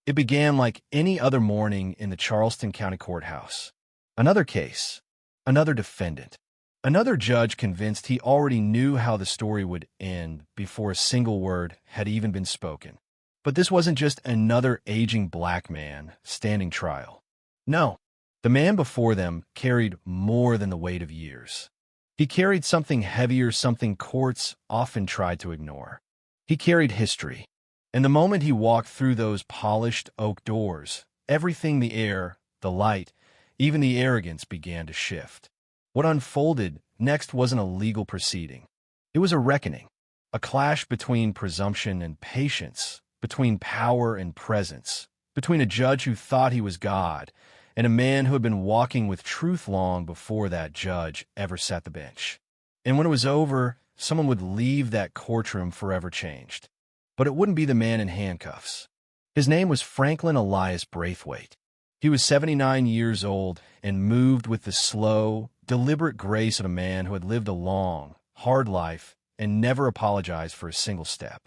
It began like any other morning in the Charleston County Courthouse. Another case, another defendant, another judge convinced he already knew how the story would end before a single word had even been spoken. But this wasn't just another aging black man standing trial. No, the man before them carried more than the weight of years. He carried something heavier, something courts often tried to ignore. He carried history. And the moment he walked through those polished oak doors, everything, the air, the light, even the arrogance began to shift. What unfolded next wasn't a legal proceeding. It was a reckoning, a clash between presumption and patience, between power and presence, between a judge who thought he was God and a man who had been walking with truth long before that judge ever sat the bench. And when it was over, someone would leave that courtroom forever changed. But it wouldn't be the man in handcuffs. His name was Franklin Elias Braithwaite. He was 79 years old and moved with the slow, deliberate grace of a man who had lived a long, hard life and never apologized for a single step.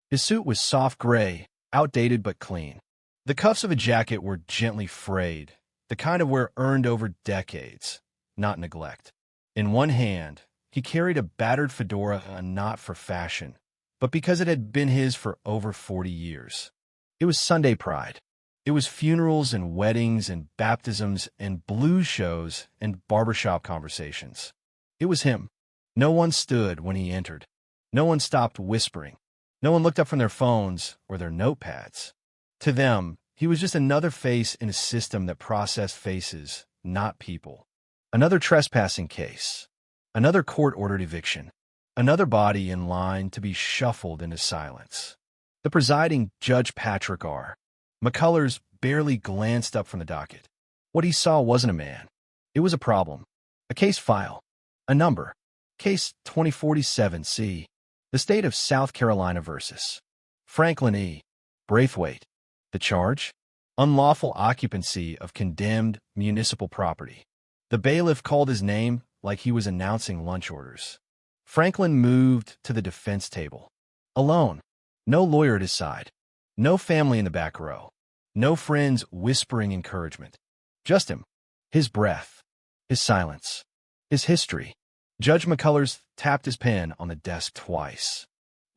His suit was soft gray, outdated but clean. The cuffs of a jacket were gently frayed, the kind of wear earned over decades, not neglect. In one hand, he carried a battered fedora, not for fashion, but because it had been his for over 40 years. It was Sunday pride. It was funerals and weddings and baptisms and blues shows and barbershop conversations. It was him. No one stood when he entered. No one stopped whispering. No one looked up from their phones or their notepads. To them, he was just another face in a system that processed faces, not people. Another trespassing case. Another court-ordered eviction. Another body in line to be shuffled into silence. The presiding Judge Patrick R. McCullers barely glanced up from the docket. What he saw wasn't a man. It was a problem. A case file. A number. Case 2047C. The state of South Carolina versus Franklin E. Braithwaite. The charge? Unlawful occupancy of condemned municipal property. The bailiff called his name like he was announcing lunch orders. Franklin moved to the defense table. Alone. No lawyer at his side. No family in the back row. No friends whispering encouragement. Just him. His breath. His silence. His history. Judge McCullers tapped his pen on the desk twice.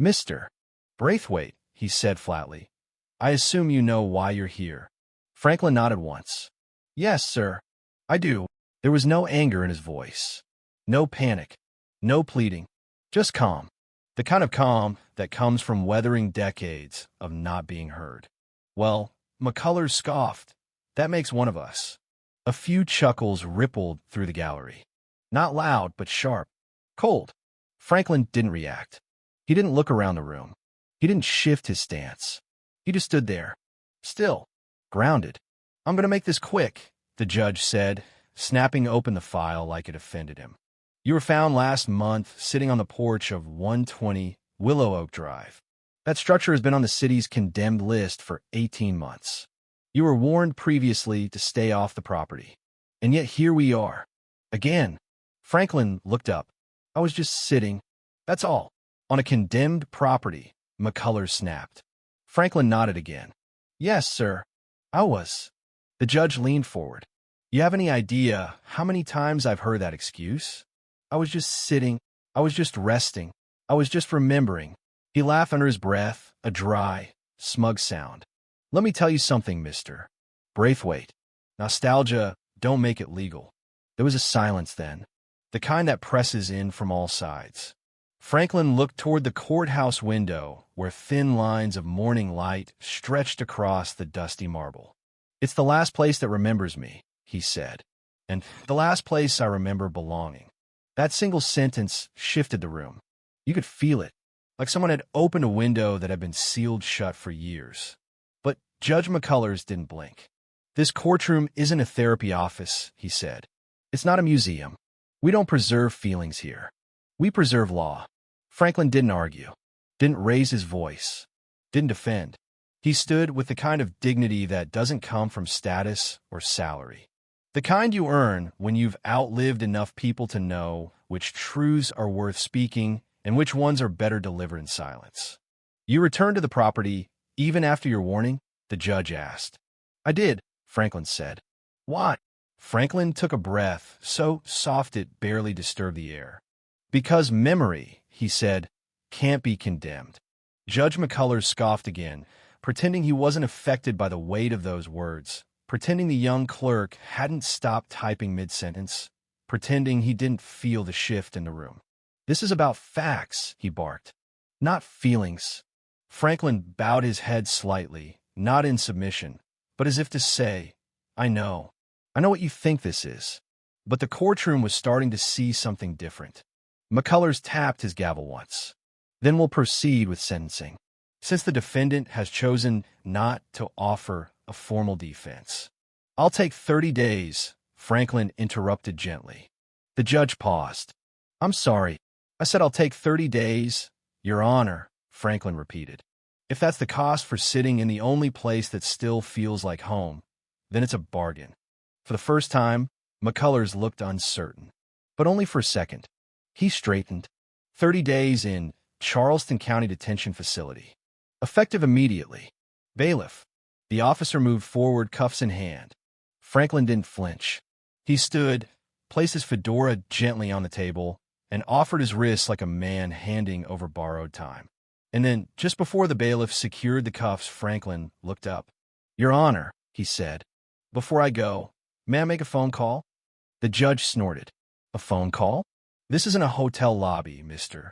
"Mr. Braithwaite," he said flatly, "I assume you know why you're here." Franklin nodded once. "Yes, sir. I do." There was no anger in his voice. No panic. No pleading, just calm. The kind of calm that comes from weathering decades of not being heard. "Well," McCullers scoffed, "that makes one of us." A few chuckles rippled through the gallery. Not loud, but sharp. Cold. Franklin didn't react. He didn't look around the room. He didn't shift his stance. He just stood there, still, grounded. "I'm going to make this quick," the judge said, snapping open the file like it offended him. "You were found last month sitting on the porch of 120 Willow Oak Drive. That structure has been on the city's condemned list for 18 months. You were warned previously to stay off the property. And yet here we are. Again." Franklin looked up. "I was just sitting. That's all. On a condemned property," McCullers snapped. Franklin nodded again. "Yes, sir. I was." The judge leaned forward. "You have any idea how many times I've heard that excuse? I was just sitting. I was just resting. I was just remembering." He laughed under his breath, a dry, smug sound. "Let me tell you something, Mr. Braithwaite. Nostalgia don't make it legal." There was a silence then, the kind that presses in from all sides. Franklin looked toward the courthouse window where thin lines of morning light stretched across the dusty marble. "It's the last place that remembers me," he said, "and the last place I remember belonging." That single sentence shifted the room. You could feel it, like someone had opened a window that had been sealed shut for years. But Judge McCullers didn't blink. "This courtroom isn't a therapy office," he said. "It's not a museum. We don't preserve feelings here. We preserve law." Franklin didn't argue, didn't raise his voice, didn't defend. He stood with the kind of dignity that doesn't come from status or salary. The kind you earn when you've outlived enough people to know which truths are worth speaking and which ones are better delivered in silence. "You return to the property even after your warning?" the judge asked. I did, Franklin said. Why? Franklin took a breath, so soft it barely disturbed the air. Because memory, he said, can't be condemned. Judge McCullers scoffed again, pretending he wasn't affected by the weight of those words, pretending the young clerk hadn't stopped typing mid-sentence, pretending he didn't feel the shift in the room. This is about facts, he barked, not feelings. Franklin bowed his head slightly, not in submission, but as if to say, I know what you think this is. But the courtroom was starting to see something different. McCullers tapped his gavel once. Then we'll proceed with sentencing, since the defendant has chosen not to offer a formal defense. I'll take 30 days, Franklin interrupted gently. The judge paused. I'm sorry. I said I'll take 30 days, Your Honor, Franklin repeated. If that's the cost for sitting in the only place that still feels like home, then it's a bargain. For the first time, McCullers looked uncertain, but only for a second. He straightened. 30 days in Charleston County Detention Facility. Effective immediately. Bailiff. The officer moved forward, cuffs in hand. Franklin didn't flinch. He stood, placed his fedora gently on the table, and offered his wrists like a man handing over borrowed time. And then, just before the bailiff secured the cuffs, Franklin looked up. Your Honor, he said, before I go, may I make a phone call? The judge snorted. A phone call? This isn't a hotel lobby, Mr.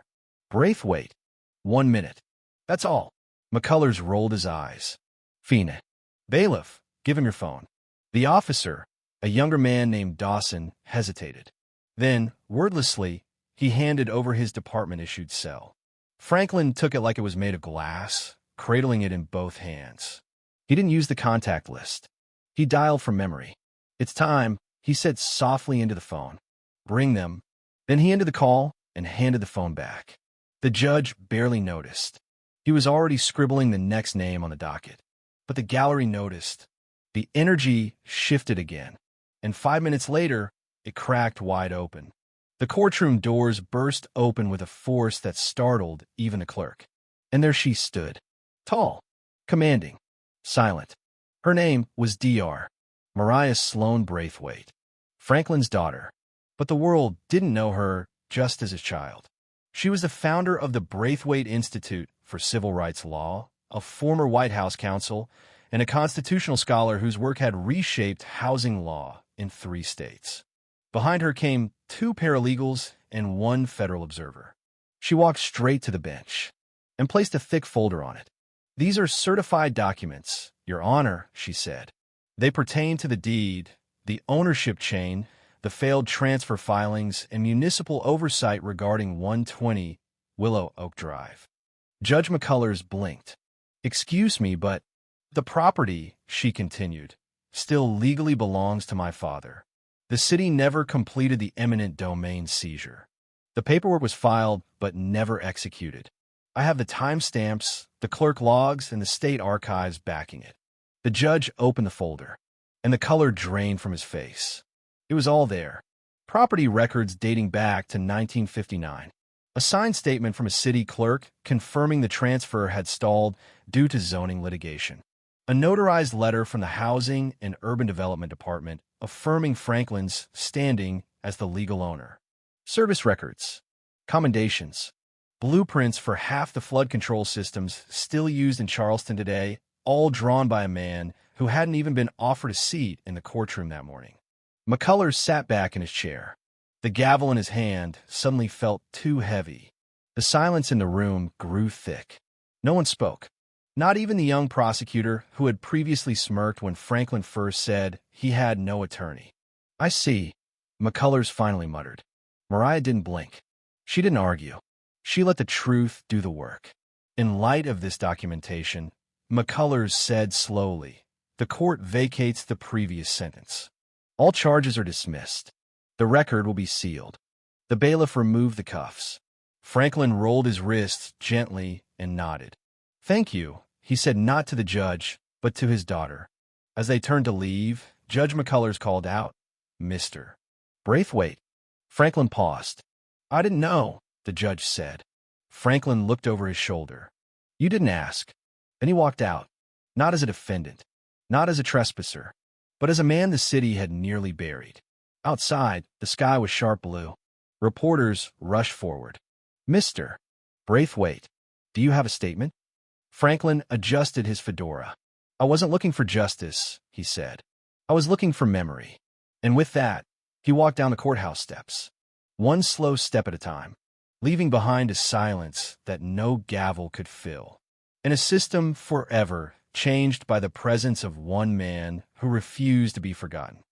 Braithwaite. 1 minute. That's all. McCullers rolled his eyes. Fina. Bailiff, give him your phone. The officer, a younger man named Dawson, hesitated. Then, wordlessly, he handed over his department-issued cell. Franklin took it like it was made of glass, cradling it in both hands. He didn't use the contact list. He dialed from memory. It's time, he said softly into the phone. Bring them. Then he ended the call and handed the phone back. The judge barely noticed. He was already scribbling the next name on the docket. But the gallery noticed. The energy shifted again, and 5 minutes later, it cracked wide open. The courtroom doors burst open with a force that startled even the clerk. And there she stood, tall, commanding, silent. Her name was Dr. Mariah Sloane Braithwaite, Franklin's daughter. But the world didn't know her just as a child. She was the founder of the Braithwaite Institute for Civil Rights Law, a former White House counsel, and a constitutional scholar whose work had reshaped housing law in 3 states. Behind her came 2 paralegals and 1 federal observer. She walked straight to the bench and placed a thick folder on it. These are certified documents, Your Honor, she said. They pertain to the deed, the ownership chain, the failed transfer filings, and municipal oversight regarding 120 Willow Oak Drive. Judge McCullers blinked. Excuse me, but the property, she continued, still legally belongs to my father. The city never completed the eminent domain seizure. The paperwork was filed, but never executed. I have the timestamps, the clerk logs, and the state archives backing it. The judge opened the folder, and the color drained from his face. It was all there. Property records dating back to 1959. A signed statement from a city clerk confirming the transfer had stalled due to zoning litigation. A notarized letter from the Housing and Urban Development Department affirming Franklin's standing as the legal owner. Service records, commendations, blueprints for half the flood control systems still used in Charleston today, all drawn by a man who hadn't even been offered a seat in the courtroom that morning. McCullers sat back in his chair. The gavel in his hand suddenly felt too heavy. The silence in the room grew thick. No one spoke. Not even the young prosecutor who had previously smirked when Franklin first said he had no attorney. I see, McCullers finally muttered. Mariah didn't blink. She didn't argue. She let the truth do the work. In light of this documentation, McCullers said slowly, the court vacates the previous sentence. All charges are dismissed. The record will be sealed. The bailiff removed the cuffs. Franklin rolled his wrists gently and nodded. Thank you, he said not to the judge, but to his daughter. As they turned to leave, Judge McCullers called out, Mr. Braithwaite. Franklin paused. I didn't know, the judge said. Franklin looked over his shoulder. You didn't ask. Then he walked out. Not as a defendant, not as a trespasser, but as a man the city had nearly buried. Outside, the sky was sharp blue. Reporters rushed forward. "Mr. Braithwaite, do you have a statement?" Franklin adjusted his fedora. "I wasn't looking for justice," he said. "I was looking for memory." And with that, he walked down the courthouse steps, one slow step at a time, leaving behind a silence that no gavel could fill, and a system forever changed by the presence of one man who refused to be forgotten.